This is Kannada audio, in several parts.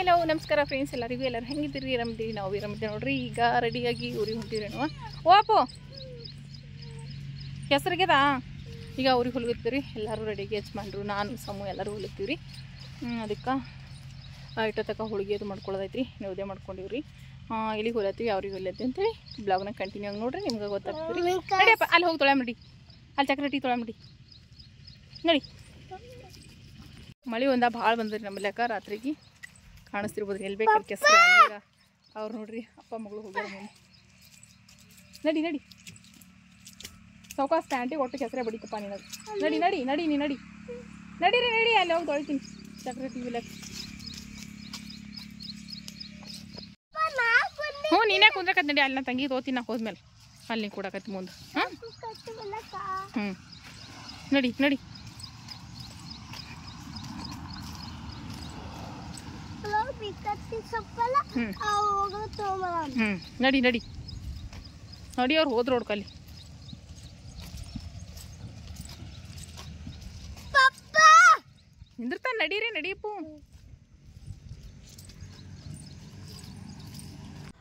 ಹಲೋ ನಮಸ್ಕಾರ ಫ್ರೆಂಡ್ಸ್, ಎಲ್ಲರೂ ಹೆಂಗಿದ್ದೀರಿ? ಆರಾಮಿದ್ದೀರಿ? ನಾವು ಆರಾಮಿದ್ದೀವಿ ನೋಡ್ರಿ. ಈಗ ರೆಡಿಯಾಗಿ ಊರಿಗೆ ಹೊಂಟಿವ್ರಿ ನಾವು. ಓಪು ಹೆಸರಿಗೆದಾ ಈಗ ಅವ್ರಿಗೆ ಹೊಲಿತೀವಿ. ಎಲ್ಲರೂ ರೆಡಿಯಾಗಿ ಯಜಮಾನ್ರು, ನಾನು, ಸಮು ಎಲ್ಲರೂ ಹೊಲಿತೀವಿ. ಅದಕ್ಕೆ ಇಟ್ಟತಕ್ಕ ಹೋಳಿಗೆ ಅದು ಮಾಡ್ಕೊಳ್ಳೋದೈತ್ರಿ. ನೌದೆ ಮಾಡ್ಕೊಂಡಿವ್ರಿ. ಇಲ್ಲಿಗೆ ಹೊಲತ್ತೀವಿ, ಅವ್ರಿಗೆ ಹೊಲತ್ತೀವಿ ಅಂತೇಳಿ ಬ್ಲಾಗ್ನ ಕಂಟಿನ್ಯೂ ಆಗಿ ನೋಡ್ರಿ, ನಿಮ್ಗೆ ಗೊತ್ತಾಗ್ತೀವಿ. ನಡಿಯಪ್ಪ, ಅಲ್ಲಿ ಹೋಗಿ ತೊಳೆಮಡಿ, ಅಲ್ಲಿ ಚಕ್ರಟಿ ತೊಳೆಮಡಿ ನೋಡಿ. ಮಳೆ ಭಾಳ ಬಂದ್ರಿ ನಮ್ಮಲ್ಯಾಕ. ರಾತ್ರಿಗೆ ಕಾಣಿಸ್ತಿರ್ಬೋದ್ರಿ. ಎಲ್ಲಿ ಬೇಕಾದ್ರೆ ಕೆಸರು ಈಗ ಅವ್ರು ನೋಡ್ರಿ, ಅಪ್ಪ ಮಗಳು ಹೋಗ್ಯಾರ ಮುಂದೆ. ನಡಿ ನಡಿ ಸೌಕಾಸ್ ಸ್ಟ್ಯಾಂಟಿಗೆ ಒಟ್ಟು ಕೆಸರೇ ಬಡಿಕಪ್ಪ ನಿನಗೆ. ನಡಿ ನಡಿ ನಡಿ ನೀ ನಡಿ ನಡೀರಿ ನಡಿ, ಅಲ್ಲಿ ಹೋಗಿ ತೊಳಿತೀನಿ ಚಕ್ರ ಟಿ ವಿಲಕ್ಕೆ. ಹ್ಞೂ ನೀನೇ ಕುಂದ್ರಕತ್ ನಡಿ. ಅಲ್ಲಿ ನಾ ತಂಗಿ ತೋತೀನಿ, ನಾ ಹೋದ್ಮೇಲೆ ಅಲ್ಲಿ ನೀನು ಕೂಡಕತ್ತಿ ಮುಂದೆ. ಹಾಂ ಹ್ಞೂ ನಡಿ ನಡಿ. ನಡಿ ನಡಿ ನೋಡಿ, ಅವ್ರು ಹೋದ್ರು ನೋಡ್ಕಲ್ಲಿ. ನಿಂದಿರ್ತಾನೆ, ನಡೀರಿ ನಡೀಪು.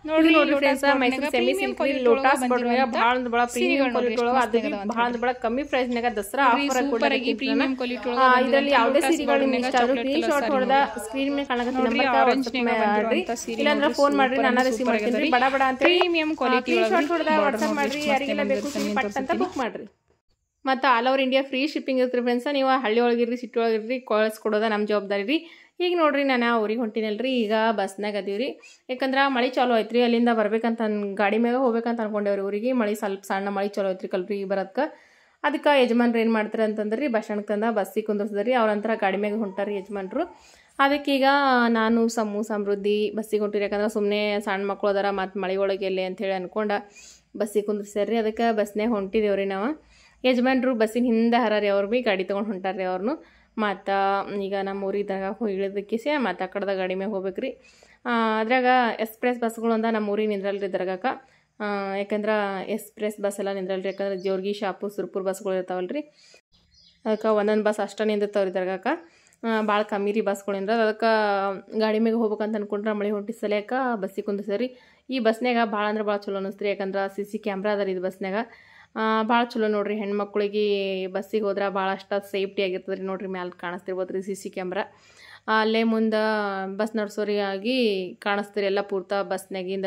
ನೋಡ್ರಿ friends, Mysuru semi silk lotus ಬಡ್ನಾಗ ಭಾಳ ಬಹಳ ಪ್ರೀಮಿಯಂ ಕ್ವಾಲಿಟಿ ಒಳಗೆ, ಅದು ಭಾಳ ಬಹಳ ಕಮ್ಮಿ ಪ್ರೈಸ್ ನಾಗ ದಸರಾ ಆಫರ್ ಕೊಡ್ತಾರೆ. ಇದರಲ್ಲಿ ಯಾವುದೇ ಸೀರೆಗಳು ನಿಮ್ಗೆ ಇಷ್ಟ ಆದ್ರೂ ಸ್ಕ್ರೀನ್ ಶಾಟ್ ಹೊಡೆದ ಸ್ಕ್ರೀನ್ ಮೇಲೆ ಕಾಣಕತ್ತಿ ನಂಬರ್ ಮಾಡ್ರಿ, ಇಲ್ಲಾಂದ್ರೆ ಫೋನ್ ಮಾಡ್ರಿ, ನಾನು ರಿಸೀವ್ ಮಾಡ್ತೀನಿ. ಬಡ ಬಡ ಅಂತ ಪ್ರೀಮಿಯಂ ಕ್ವಾಲಿಟಿ ಶಾಟ್ ಹೊಡೆದ ವಾಟ್ಸ್ಆಪ್ ಮಾಡ್ರಿ, ಯಾರಿಗೆಲ್ಲ ಬೇಕು ಪಟ್ ಅಂತ ಬುಕ್ ಮಾಡ್ರಿ. ಮತ್ತು all over India free shipping ಇರ್ತೀರಿ ಫ್ರೆಂಡ್ಸ್. ನೀವು ಹಳ್ಳಿ ಒಳಗಿರ್ರಿ, ಸಿಟಿ ಒಳಗಿರ್ರಿ, ಕಳಿಸ್ಕೊಡೋದ ನಮ್ಮ ಜವಾಬ್ದಾರಿ ರೀ. ಈಗ ನೋಡ್ರಿ, ನಾನು ಊರಿಗೆ ಹೊಂಟಿನಲ್ರಿ. ಈಗ ಬಸ್ನಾಗ ಅದೀವ್ರಿ, ಯಾಕಂದ್ರೆ ಮಳೆ ಚಾಲೂ ಐತ್ರಿ. ಅಲ್ಲಿಂದ ಬರ್ಬೇಕಂತ ಗಾಡಿ ಮ್ಯಾಗ ಹೋಗ್ಬೇಕಂತ ಅನ್ಕೊಂಡೇವ್ರಿ ಊರಿಗೆ. ಮಳೆ ಸ್ವಲ್ಪ ಸಣ್ಣ ಮಳೆ ಚಾಲೂ ಐತ್ರಿ ಕಲ್ಬ್ರಿಗೆ ಬರೋದಕ್ಕೆ. ಅದಕ್ಕೆ ಯಜಮಾನ್ರು ಏನು ಮಾಡ್ತಾರೆ ಅಂತಂದ್ರಿ, ಬಸ್ ಸ್ಟ್ಯಾಂಡ್ಗೆ ತಂದ ಬಸ್ಸಿಗೆ ಕುಂದಿರ್ಸಿದ್ರಿ. ಅವ್ರಂತರ ಗಾಡಿ ಮ್ಯಾಗ ಹೊಂಟಾರಿ ಯಜಮಾನ್ರು. ಅದಕ್ಕೀಗ ನಾನು ಸಮೃದ್ಧಿ ಬಸ್ಸಿಗೆ ಹೊಂಟಿರಿ. ಯಾಕಂದ್ರೆ ಸುಮ್ಮನೆ ಸಣ್ಣ ಮಕ್ಳು ಅದಾರ, ಮತ್ತು ಮಳೆ ಒಳಗೆ ಎಲ್ಲಿ ಅಂಥೇಳಿ ಅನ್ಕೊಂಡು ಬಸ್ಸಿಗೆ ಕುಂದಿರ್ಸ್ಯಾರ್ರಿ. ಅದಕ್ಕೆ ಬಸ್ನಾಗ ಹೊಂಟಿದೇವ್ರಿ ನಾವು. ಯಜಮಾನ್ರು ಬಸ್ಸಿನ ಹಿಂದೆ ಹರಾರಿ, ಅವ್ರು ಭೀ ಗಾಡಿ ತೊಗೊಂಡು ಹೊಂಟಾರ್ರಿ ಅವ್ರನ್ನು. ಮತ್ತು ಈಗ ನಮ್ಮ ಊರಿದ್ದಾಗ ಇಳಿದಕ್ಕೆ ಮತ್ತು ಆ ಕಡೆದ ಗಾಡಿ ಮ್ಯಾಗ ಹೋಗ್ಬೇಕ್ರಿ. ಅದ್ರಾಗ ಎಕ್ಸ್ಪ್ರೆಸ್ ಬಸ್ಗಳು ಅಂದ ನಮ್ಮ ಊರಿಗೆ ನಿಂದ್ರಲ್ರಿ ದರ್ಗಾಕ್ಕೆ. ಯಾಕಂದ್ರೆ ಎಕ್ಸ್ಪ್ರೆಸ್ ಬಸ್ ಎಲ್ಲ ನಿಂದ್ರಲ್ರಿ, ಯಾಕಂದ್ರೆ ಜೋರ್ಗಿ, ಶಾಪುರ್, ಸುರ್ಪುರ್ ಬಸ್ಗಳು ಇರ್ತಾವಲ್ರಿ. ಅದಕ್ಕೆ ಒಂದೊಂದು ಬಸ್ ಅಷ್ಟೇ ನಿಂದಿರ್ತಾವ್ರಿ ದರ್ಗಾಕ್ಕೆ. ಭಾಳ ಕಮ್ಮಿ ರೀ ಬಸ್ಗಳಿಂದ. ಅದಕ್ಕೆ ಗಾಡಿ ಮ್ಯಾಗ ಹೋಗ್ಬೇಕಂತ ಅನ್ಕೊಂಡ್ರೆ ಮಳೆ ಹೊಂಟಿ ಸಲಿಯಾಕ ಬಸ್ಸಿಗೆ ಕುಂದಿರ್ಸ್ರಿ. ಈ ಬಸ್ನಾಗ ಭಾಳ ಅಂದ್ರೆ ಭಾಳ ಚಲೋ ಅನಿಸ್ತ್ರಿ. ಯಾಕಂದ್ರೆ CC ಕ್ಯಾಮ್ರಾ ಅದ ರೀ ಇದು ಬಸ್ನಾಗ. ಭಾಳ ಚಲೋ ನೋಡ್ರಿ. ಹೆಣ್ಮಕ್ಳಿಗೆ ಬಸ್ಸಿಗೆ ಹೋದ್ರೆ ಭಾಳ ಅಷ್ಟು ಸೇಫ್ಟಿ ಆಗಿರ್ತದೆ ರೀ. ನೋಡ್ರಿ ಮ್ಯಾಲೆ ಕಾಣಿಸ್ತಿರ್ಬೋದು ರೀ CC ಕ್ಯಾಮ್ರಾ. ಅಲ್ಲೇ ಮುಂದೆ ಬಸ್ ನಡ್ಸೋರಿಗಾಗಿ ಕಾಣಿಸ್ತೀರಿ ಎಲ್ಲ ಪೂರ್ತ ಬಸ್ನಾಗಿಂದ.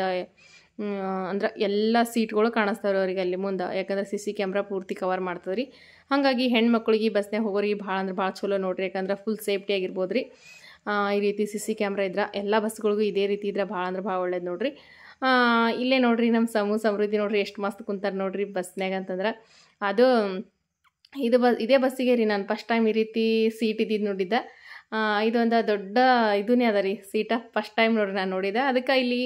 ಅಂದ್ರೆ ಎಲ್ಲ ಸೀಟ್ಗಳು ಕಾಣಿಸ್ತಾವ್ರಿ ಅವ್ರಿಗೆ ಅಲ್ಲಿ ಮುಂದೆ, ಯಾಕಂದ್ರೆ CC ಕ್ಯಾಮ್ರಾ ಪೂರ್ತಿ ಕವರ್ ಮಾಡ್ತದೆ ರೀ. ಹಾಗಾಗಿ ಹೆಣ್ಮಕ್ಳಿಗೆ ಬಸ್ನಾಗ ಹೋಗೋರಿಗೆ ಭಾಳ ಅಂದ್ರೆ ಭಾಳ ಚಲೋ ನೋಡ್ರಿ. ಯಾಕಂದ್ರೆ ಫುಲ್ ಸೇಫ್ಟಿ ಆಗಿರ್ಬೋದು ರೀ. ಈ ರೀತಿ CC ಕ್ಯಾಮ್ರಾ ಇದ್ರೆ ಎಲ್ಲ ಬಸ್ಗಳಿಗೂ ಇದೇ ರೀತಿ ಇದ್ರೆ ಭಾಳ ಅಂದ್ರೆ ಭಾಳ ಒಳ್ಳೇದು ನೋಡ್ರಿ. ಇಲ್ಲೇ ನೋಡ್ರಿ ನಮ್ಮ ಸಮೃದ್ಧಿ ನೋಡ್ರಿ ಎಷ್ಟು ಮಸ್ತ್ ಕುಂತಾರೆ ನೋಡ್ರಿ ಬಸ್ನಾಗ ಅಂತಂದ್ರೆ. ಅದು ಇದೇ ಬಸ್ಸಿಗೆ ರೀ ನಾನು ಫಸ್ಟ್ ಟೈಮ್ ಈ ರೀತಿ ಸೀಟ್ ಇದ್ದಿದ್ದು ನೋಡಿದ್ದೆ. ಇದೊಂದು ದೊಡ್ಡ ಇದನ್ನೇ ಅದ ರೀ ಸೀಟ. ಫಸ್ಟ್ ಟೈಮ್ ನೋಡ್ರಿ ನಾನು ನೋಡಿದ್ದೆ. ಅದಕ್ಕೆ ಇಲ್ಲಿ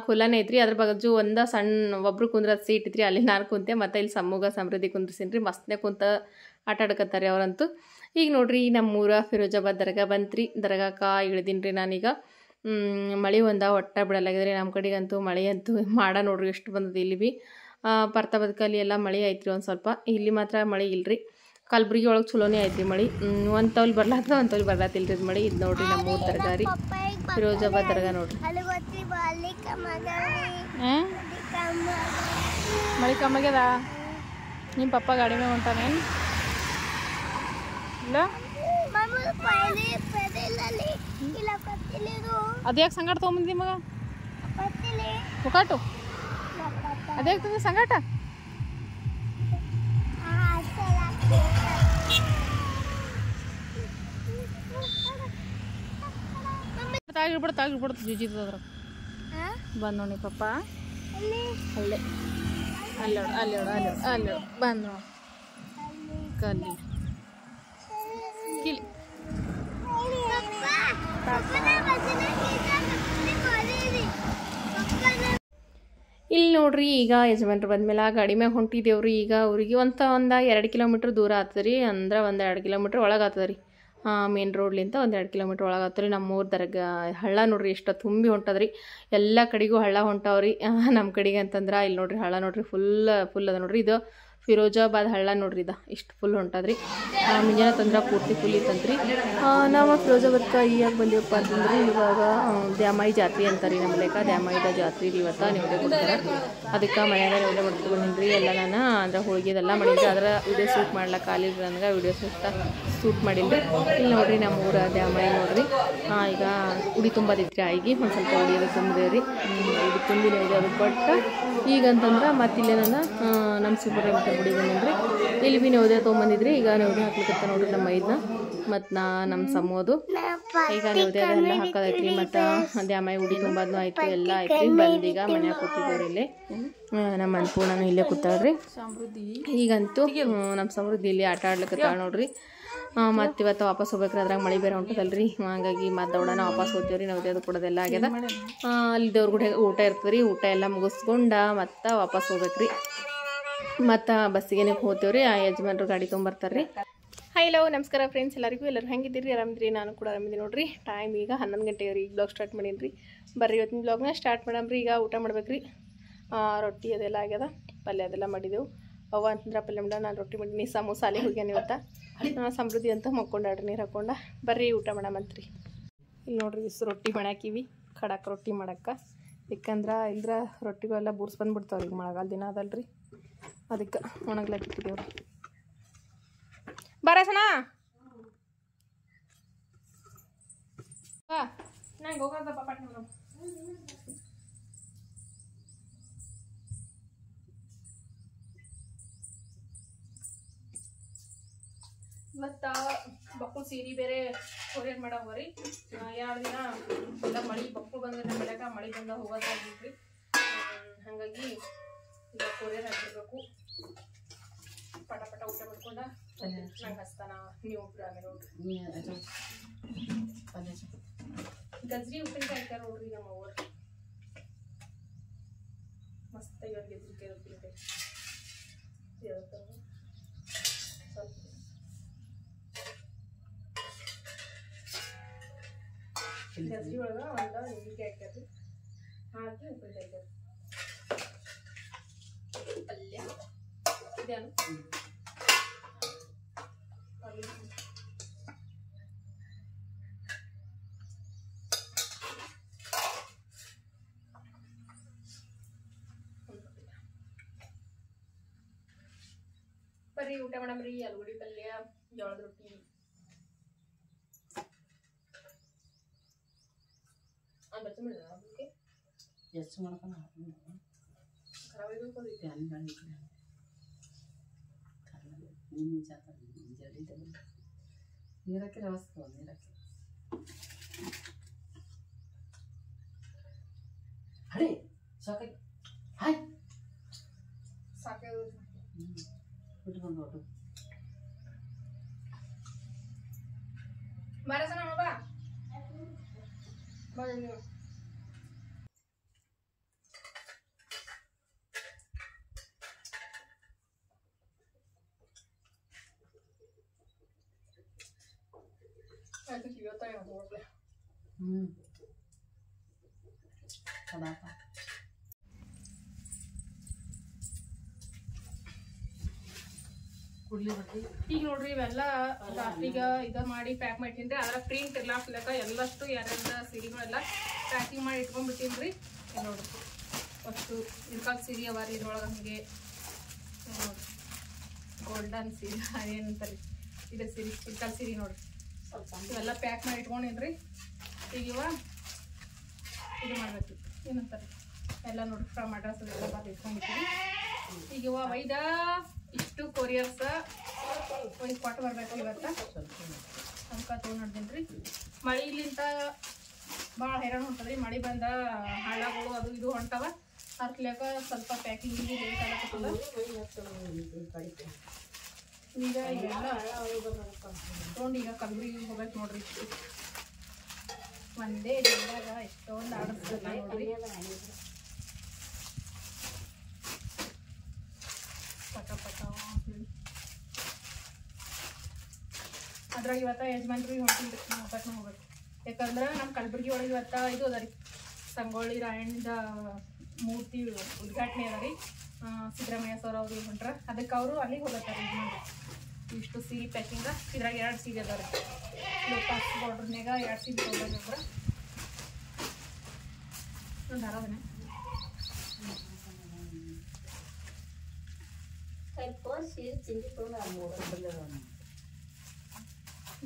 ಖುಲ್ಲಾನೇ ಐತ್ರಿ. ಅದ್ರ ಬಾಜು ಒಂದು ಸಣ್ಣ ಒಬ್ರು ಕುಂದ್ರದ ಸೀಟ್ ಇತ್ರಿ, ಅಲ್ಲಿ ನಾನು ಕುಂತೆ. ಮತ್ತು ಇಲ್ಲಿ ಸಮೃದ್ಧಿ ಕುಂದ್ರಸೀನಿ ರೀ. ಮಸ್ತ್ನೇ ಕುಂತ ಆಟ ಆಡ್ಕತ್ತಾರೆ ಅವರಂತೂ. ಈಗ ನೋಡ್ರಿ ನಮ್ಮೂರ ಫಿರೋಜಾಬಾದ್ ದರ್ಗಾ ಬಂತ್ರಿ. ದರ್ಗಾಕ್ಕೆ ಇಳಿದೀನಿ ರೀ ನಾನೀಗ. ಮಳೆ ಒಟ್ಟ ಬಿಡಲಾಗಿದ್ರಿ ನಮ್ಮ ಕಡೆಗಂತೂ. ಮಳೆ ಅಂತೂ ಮಾಡ ನೋಡ್ರಿ ಎಷ್ಟು ಬಂದದ ಇಲ್ಲಿ ಭೀ. ಪರ್ತಾ ಬದುಕಲ್ಲಿ ಎಲ್ಲ ಮಳೆ ಐತ್ರಿ ಒಂದು ಸ್ವಲ್ಪ. ಇಲ್ಲಿ ಮಾತ್ರ ಮಳೆ ಇಲ್ರಿ. ಕಲ್ಬುರ್ಗಿ ಒಳಗೆ ಚಲೋನೇ ಐತ್ರಿ ಮಳೆ. ಒಂದು ತೌಲ್ ಬರ್ಲಾಗ್ತದೆ, ಒಂದು ತೌಲ್ ಬರ್ಲಾತಿಲ್ರಿ ಇದು ಮಳೆ. ಇದು ನೋಡ್ರಿ ನಮ್ಮೂರ ದರ್ಗಾ ರೀ, ಫಿರೋಜಾಬಾದ್ ದರ್ಗಾ ನೋಡ್ರಿ. ಮಳೆ ಕಮ್ಮಾಗ್ಯದ. ನಿಮ್ಮ ಪಪ್ಪ ಗಾಡಿ ಮೇಲೆ ಹೊಂಟಾನೇನು? ಇಲ್ಲ ಅದ್ಯಾಕೆ ಸಂಗಾಟ ತೊಗೊಂಬಂದಿ ಮಗ? ಮುಕಾಟು ಅದ್ಯಾಕೆ ತಂದೆ ಸಂಗಾಟ? ತಾಗಿಡ್ಬಿಡ್ತು ಜುಜಿದ್ರ ಬಂದ್ ನೋಡಿ ಪಪ್ಪ. ಅಲ್ಲೇ ಅಲ್ಲೋಡು ಬಂದ್ ನೋಡಿ ಕಲ್ಲಿ ಕಿಲಿ. ಇಲ್ಲಿ ನೋಡ್ರಿ, ಈಗ ಯಜಮಾನ್ರು ಬಂದ್ಮೇಲೆ ಗಾಡಿ ಮ್ಯಾಗ ಹೊಂಟಿದ್ದೇವ್ರಿ. ಈಗ ಅವ್ರಿಗೆ ಒಂದು 2 ಕಿಲೋಮೀಟ್ರ್ ದೂರ ಆಗ್ತದೆ ರೀ. ಅಂದ್ರೆ 1-2 ಕಿಲೋಮೀಟ್ರ್ ಒಳಗೆ ಆಗ್ತದೆ ರೀ. ಮೇನ್ ರೋಡ್ಲಿಂದ 1-2 ಕಿಲೋಮೀಟ್ರ್ ಒಳಗೆ ಆಗ್ತದೆ ರೀ. ನಮ್ಮೂರು ದರ್ಗಾ ಹಳ್ಳ ನೋಡ್ರಿ ಎಷ್ಟು ತುಂಬಿ ಹೊಂಟದ್ರಿ. ಎಲ್ಲ ಕಡೆಗೂ ಹಳ್ಳ ಹೊಂಟಾವ್ರಿ. ನಮ್ಮ ಕಡೆಗೆ ಅಂತಂದ್ರೆ ಇಲ್ಲಿ ನೋಡ್ರಿ ಹಳ್ಳ ನೋಡ್ರಿ ಫುಲ್ ಅದ ನೋಡ್ರಿ. ಇದು ಫಿರೋಜಾಬಾದ್ ಹಳ್ಳ ನೋಡ್ರಿ ಇದ ಇಷ್ಟು ಫುಲ್ ಹೊಂಟದ್ರಿ ಮುಂಜಾನೆ ತಂದ್ರೆ ಪೂರ್ತಿ ಫುಲ್ ಇತ್ತಂತ್ರಿ ನಾವು ಫಿರೋಜಾಬಾದ್ಗೆ ಈಗ ಬಂದಿವಪ್ಪ ಅಂತಂದ್ರೆ ಇವಾಗ ದ್ಯಾಮಾಯಿ ಜಾತ್ರೆ ಅಂತಾರೆ ನಮ್ಮ ಲೆಕ್ಕ ದ್ಯಾಮಾಯಿದ ಜಾತ್ರೆ ಇವತ್ತು ನಿಮಗೆ ಕೊಡ್ತಾರೆ ಅದಕ್ಕೆ ಮನೆಯಾಗ ನೆವಡೆ ಮಾಡ್ಕೊಂಡು ಬಂದಿನ್ರಿ ಎಲ್ಲ ನಾನು ಅಂದ್ರೆ ಹೋಳಿಗೆದೆಲ್ಲ ಮಾಡಿದ್ರಿ ಅದರ ವಿಡಿಯೋ ಶೂಟ್ ಮಾಡ್ಲಿಕ್ಕೆ ಕಾಲಿಲ್ಲ ನನಗೆ ವಿಡಿಯೋ ಶೂಟ್ ಮಾಡಿದ್ರಿ ಇಲ್ಲಿ ನೋಡ್ರಿ ನಮ್ಮ ಊರ ದ್ಯಾಮಾಯಿ ನೋಡ್ರಿ ಈಗ ಉಡಿ ತುಂಬೋದಿತ್ರಿ ಆಯಿಗೆ ಒಂದು ಸ್ವಲ್ಪ ಉಡಿ ಅದು ತುಂಬಿದೇವ್ರಿ ಉಡಿ ತುಂಬಿನ ಇದೆ ಅದು ಕೊಟ್ಟು ಈಗಂತಂದ್ರೆ ಮತ್ತಿಲ್ಲೇ ನಾನು ನಮ್ಮ ಸುಬ್ರಹ್ಮಣ್ಯ ಗುಡಿ ಬಂದಿದ್ರಿ ಇಲ್ಲಿ ಭೀ ನವದೆ ತೊಗೊಂಬಂದಿದ್ರಿ ಈಗ ನವದೆ ಹಾಕ್ಲಿಕ್ಕೆ ನೋಡ್ರಿ ನಮ್ಮ ಇದನ್ನ ಮತ್ತು ನಮ್ಮ ಸಮೋದು ಈಗ ನವದೆ ಅದೆಲ್ಲ ಹಾಕೋದೈತ್ರಿ ಮತ್ತು ದ್ಯಾಮಾಯಿ ಉಡಿ ತುಂಬೋದ್ನು ಆಯ್ತು ಎಲ್ಲ ಆಯ್ತು ಬಂದೀಗ ಮನ್ಯಾಗ ಕೂತಿದ್ದೇವ್ರಿ ಇಲ್ಲಿ ನಮ್ಮ ಅನ್ಪೂರ್ಣನು ಇಲ್ಲೇ ಕೂತಾಳ್ರಿ ಈಗಂತೂ ನಮ್ಮ ಸಮೃದ್ಧಿ ಇಲ್ಲಿ ಆಟ ಆಡ್ಲಿಕ್ಕತ್ತಾಳ ನೋಡ್ರಿ ಮತ್ತು ಇವತ್ತು ವಾಪಸ್ ಹೋಗ್ಬೇಕ್ರಿ ಅದ್ರಾಗ ಮಳೆ ಬೇರೆ ಹೊಂಟದಲ್ರಿ ಹಾಗಾಗಿ ಮತ್ತು ದೌಡನ ವಾಪಸ್ ಹೋಗ್ತೀವ್ರಿ ನಾವು ಅದು ಕೊಡೋದೆಲ್ಲ ಆಗ್ಯದ ಅಲ್ಲಿ ದೇವ್ರ ಗುಡಿ ಊಟ ಇರ್ತದ್ರಿ ಊಟ ಎಲ್ಲ ಮುಗಿಸ್ಕೊಂಡ ಮತ್ತು ವಾಪಸ್ ಹೋಗ್ಬೇಕ್ರಿ ಮತ್ತು ಬಸ್ಸಿಗೆ ಹೋಗ್ತೇವ್ರಿ ಆ ಯಜಮಾನ್ರು ಗಾಡಿ ತೊಗೊಂಬರ್ತಾರ್ರಿ ಹಲೋ ನಮಸ್ಕಾರ ಫ್ರೆಂಡ್ಸ್ ಎಲ್ಲರಿಗೂ ಎಲ್ಲರೂ ಹೆಂಗಿದ್ದೀರಿ ಆರಾಮಿದ್ರಿ ನಾನು ಕೂಡ ಆರಾಮಿದ್ದೀನಿ ನೋಡ್ರಿ ಟೈಮ್ ಈಗ 11 ಗಂಟೆಗೆ ರೀ ಈಗ ಬ್ಲಾಗ್ ಸ್ಟಾರ್ಟ್ ಮಾಡೀನಿ ಬರ್ರಿ ಇವತ್ತಿನ ಬ್ಲಾಗ್ನ ಸ್ಟಾರ್ಟ್ ಮಾಡಮ್ರಿ ಈಗ ಊಟ ಮಾಡ್ಬೇಕ್ರಿ ರೊಟ್ಟಿ ಅದೆಲ್ಲ ಆಗ್ಯದ ಪಲ್ಯ ಅದೆಲ್ಲ ಮಾಡಿದೆವು ಅವ ಅಂತಂದ್ರೆ ಪಲ್ಯ ಮಾಡ ನಾನು ರೊಟ್ಟಿ ಮಾಡೀನಿ ಸಮೋಸ ಅಲ್ಲೇ ಹೋಗ್ಯಾನ ಇವತ್ತು ಸಮೃದ್ಧಿ ಅಂತ ಮಕ್ಕೊಂಡಾಡ್ರಿ ನೀರು ಹಾಕೊಂಡ ಬರ್ರಿ ಊಟ ಮಾಡಮಂತ್ರಿ ಇಲ್ಲಿ ನೋಡ್ರಿ ರೊಟ್ಟಿ ಮಾಡಾಕಿವಿ ಖಡಕ್ ರೊಟ್ಟಿ ಮಾಡಕ್ಕೆ ಯಾಕಂದ್ರೆ ಇಲ್ದ್ರ ರೊಟ್ಟಿಗಳೆಲ್ಲ ಬೂರ್ಸ್ ಬಂದ್ಬಿಡ್ತಾವ್ರಿ ಈಗ ಮಳೆಗಾಲ ದಿನ ಅದಲ್ರಿ ಅದಕ್ಕೆ ಒಣಗ್ಲಾಕ್ ಇಟ್ಟಿದ್ದೇವ್ರಿ ಬರಸನ ನಂಗೆ ಹೋಗೋದಪ್ಪ ಪಟ್ಟ ಮತ್ತು ಬಕ್ಕಳು ಸೀರೆ ಬೇರೆ ಕೊರಿಯರ್ ಮಾಡವ್ರಿ 2 ದಿನ ಎಲ್ಲ ಮಳೆ ಬಕ್ಕಳು ಬಂದ್ರೆ ಬೆಳಕ ಮಳೆ ಬಂದ ಹೋಗೋದಾಗಿದ್ರಿ ಹಾಗಾಗಿ ಈಗ ಕೊರಿಯರ್ ಹಾಕಿರ್ಬೇಕು ಪಟ ಪಟ ಊಟ ಮಾಡ್ಕೊಂಡ ನಂಗೆ ಹಸ್ತಾನ ನೀವು ನೋಡ್ರಿ ಗಜ್ರಿ ಉಪ್ಪಿನಕಾಯಿ ಹಾಕ್ಯಾರ ನೋಡ್ರಿ ನಮ್ಮ ಅವ್ರು ಮಸ್ತ್ ಇವಾಗ ಗಜ್ರಿಕಾಯಿ ಉಪ್ಪಿನಕಾಯಿ ಸ್ವಲ್ಪ ಗಜ್ರಿ ಒಳಗೆ ಒಂದು ನಿಂಬೆಕಾಯಿ ಹಾಕ್ಯಾರ್ರಿ ಹಾಕಿ ಉಪ್ಪಿನಕಾಯಿ ಹಾಕ್ಯಾರ ಪಲ್ಯ ಇದೇನು ಬರ್ರಿ ಊಟ ಮಾಡಮ್ರಿ ಆಲೂಗಡ್ಡಿ ಪಲ್ಯ ಜೋಳದ ರೊಟ್ಟಿ ಎಷ್ಟು ಮಾಡ್ಕೊಂಡು ನೀರಕ್ಕೆ ವ್ಯವಸ್ಥೆ ನೀರಕ್ಕೆ ಹಳೆ ಸಾಕ ಹಾಯ್ ಸಾಕ ಬಿಟ್ಕೊಂಡು ಹೊರಟು ಬರಸನ ಬಾ ಈಗ ನೋಡ್ರಿ ಇವೆಲ್ಲ ರಾತ್ರಿಗೆ ಇದ ಮಾಡಿ ಪ್ಯಾಕ್ ಮಾಡಿಟ್ಟಿನ್ರಿ ಅದ್ರ ಪ್ರಿಂಟ್ ಇರ್ಲಾಕ ಎಲ್ಲಷ್ಟು ಯಾರ್ಯಾರ ಸೀರೆಗಳೆಲ್ಲ ಪ್ಯಾಕಿಂಗ್ ಮಾಡಿ ಇಟ್ಕೊಂಡ್ಬಿಟ್ಟಿನ್ರಿ ನೋಡ್ರಿ ಅಷ್ಟು ಇರ್ಕಾಲ್ ಸೀರೆ ಅವಾರಿ ಇದ್ರೊಳಗೆ ಹಂಗೆ ನೋಡ್ರಿ ಗೋಲ್ಡನ್ ಸೀರೆ ಏನಂತಾರೆ ಇದು ಸೀರೆ ಇರ್ಕಾಲ್ ಸೀರೆ ನೋಡ್ರಿ ಇವೆಲ್ಲ ಪ್ಯಾಕ್ ಮಾಡಿ ಇಟ್ಕೊಂಡಿನ್ರಿ ಈಗ ಇವ ಇದು ಮಾಡ್ಬೇಕು ಏನಂತಾರೆ ಎಲ್ಲ ನೋಡಿ ಫ್ರಮ್ ಅಡ್ರೆಸ್ ಅದೆಲ್ಲ ಬರ್ದು ಇಟ್ಕೊಂಡಿರ್ತೀವಿ ಈಗ ಇವ ಒಯ್ದ ಇಷ್ಟು ಕೊರಿಯರ್ಸ ಒಯ್ದು ಕೊಟ್ಟು ಬರ್ಬೇಕು ಇವತ್ತು ಅದಕ್ಕೆ ತೊಗೊಂಡಿದ್ದೀನಿ ಮಳೆ ಇಲ್ಲಿಂದ ಭಾಳ ಹೈರಾಣ ಹೊಂಟದ್ರಿ ಮಳೆ ಬಂದ ಹಳ್ಳಗಳು ಅದು ಇದು ಹೊಂಟವ ಅರ್ಕ್ಲಿಯಾಕ ಸ್ವಲ್ಪ ಪ್ಯಾಕಿಂಗಿಗೆ ಲೇಟ್ ಆಗತ್ತದ ಈಗ ಇವೆಲ್ಲ ತೊಗೊಂಡು ಈಗ ಕಲಬುರಗಿಗೆ ಹೋಗ್ಬೇಕು ನೋಡ್ರಿ ಒಂದೇ ದಿನದಾಗ ಎಷ್ಟೊಂದು ಆಡಿಸ್ತದ ನೋಡ್ರಿ ಪಟ ಪಟ ಅದ್ರಾಗ ಇವತ್ತ ಯಜಮಾನ್ರಿಗೆ ಹೊಂಟಿದ್ರಿ ನಾವು ಕರ್ಕೊಂಡು ಹೋಗ್ಬೇಕು ಯಾಕಂದ್ರೆ ನಮ್ಮ ಕಲಬುರಗಿ ಒಳಗೆ ಇವತ್ತ ಇದು ಅದ ರೀ ಸಂಗೊಳ್ಳಿ ರಾಯಣ್ಣದ ಮೂರ್ತಿ ಉದ್ಘಾಟನೆ ಅದ ರೀ ಸಿದ್ದರಾಮಯ್ಯ ಸರ್ ಅವರು ಹೊಂಟ್ರ ಅದಕ್ಕೆ ಅವರು ಅಲ್ಲಿಗೆ ಹೋಗತ್ತಾರೆ. ಈಗ ನೋಡಿ ಇಷ್ಟು ಸೀರೆ ಪ್ಯಾಕಿಂಗ ಇದ್ರಾಗ 2 ಸೀರೆ ಅದಾವೆ ಲೋಟಸ್ ಬಾರ್ಡ್ರ್ನಾಗ 2 ಸೀರೆ ತೊಗೊಂಡ್ರೆ ಒಂದು ದಾರವನ್ನ ಸೀರೆ ಚಿಂದಿ ತೊಗೊಂಡು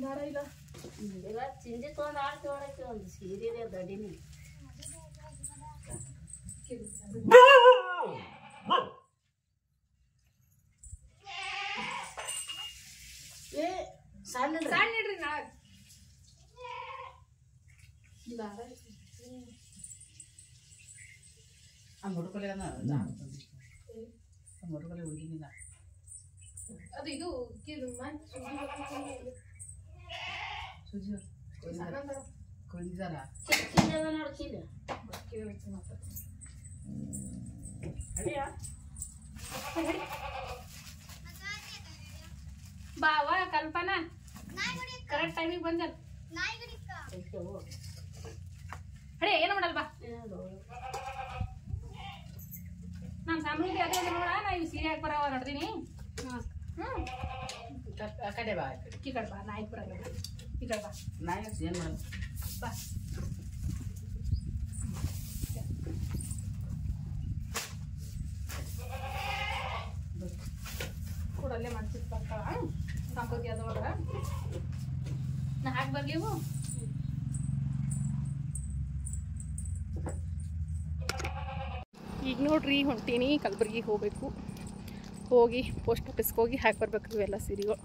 ದಾರ ಇಲ್ಲ ಇಲ್ಲ ಚಿಂದಿ ತೊಗೊಂಡು ಆಡ್ತಿ ಒಂದು ಸೀರೆ ದಡಿನಿ ಏ ಸಣ್ಣ ಇಡ್ರಿ ನಾಳೆ ದಾರ ಆ ಮುಡುಕಲೆ ಮುಡುಕಲೆ ಹುಡುಗಿನಿಲ್ಲ ಅದು ಇದು ಸುಜಿ ಕೊಯ್ದಿದಾರ ನೋಡು ಚೀಲ ಬಾವ ಕಲ್ಪನಾ ಕರೆಕ್ಟ್ ಟೈಮಿಗೆ ಬಂದ ಅಡೇ ಏನು ಮಾಡಲ್ ಬಾ ನಾನು ಸಾಮಾನ್ಯ ಅದೇ ನೋಡ ನಾ ಇವು ಸೀರೆ ಹಾಕಿ ಬರವ ನೋಡ್ತೀನಿ. ಆ ಕಡೆ ಬಾ ಈ ಕಡೆ ಬಾ ನಾಯ್ಕ ಬರ ಈ ಕಡೆ ಬಾ ನಾಯಿ ಏನು ಮಾಡೋದು ಬಾ ಕೂಡಲ್ಲೇ ಮನ್ಸಿಗೆ ಬರ್ತಾಳ ಸಂಪತ್ತಿ ಅದೊಳಗ ನಾ ಹಾಕಿ ಬರ್ಲಿವು ಈಗ ನೋಡ್ರಿ ಹೊಂಟೀನಿ ಕಲಬುರ್ಗಿಗೆ ಹೋಗಬೇಕು. ಹೋಗಿ ಪೋಸ್ಟ್ ಆಫೀಸ್ಗೆ ಹೋಗಿ ಹಾಕಿ ಬರ್ಬೇಕು ಇವೆಲ್ಲ ಸೀರೆಗಳು.